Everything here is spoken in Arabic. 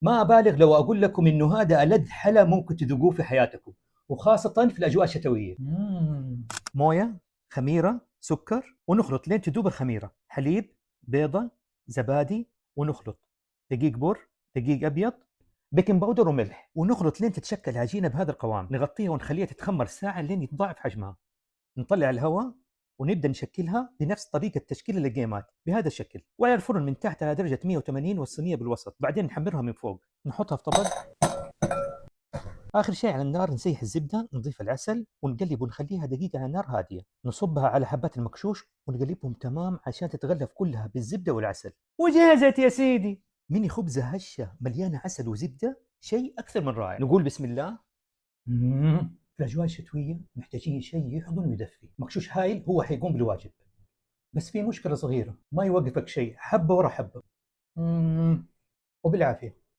ما أبالغ لو أقول لكم إنه هذا ألذ حلا ممكن تذوقوه في حياتكم، وخاصة في الأجواء الشتوية. موية، خميرة، سكر، ونخلط لين تذوب الخميرة، حليب، بيضة، زبادي، ونخلط دقيق بر، دقيق أبيض، بيكنج باودر وملح، ونخلط لين تتشكل عجينة بهذا القوام. نغطيها ونخليها تتخمر ساعة لين يتضاعف حجمها. نطلع الهواء ونبدأ نشكلها بنفس طريقة تشكيل القيمات بهذا الشكل، وعلى الفرن من تحت على درجة 180 والصينية بالوسط. بعدين نحمرها من فوق، نحطها في طبق. آخر شيء على النار نسيح الزبدة، نضيف العسل ونقلب ونخليها دقيقة على نار هادية. نصبها على حبات المكشوش ونقلبهم تمام عشان تتغلف كلها بالزبدة والعسل. وجهزت يا سيدي ميني خبزة هشة مليانة عسل وزبدة، شيء أكثر من رائع. نقول بسم الله. في الأجواء الشتوية محتاجين شيء يحضن ويدفي. مكشوش هايل هو حيقوم بالواجب، بس في مشكلة صغيرة، ما يوقفك شيء، حبة ورا حبة. وبالعافية.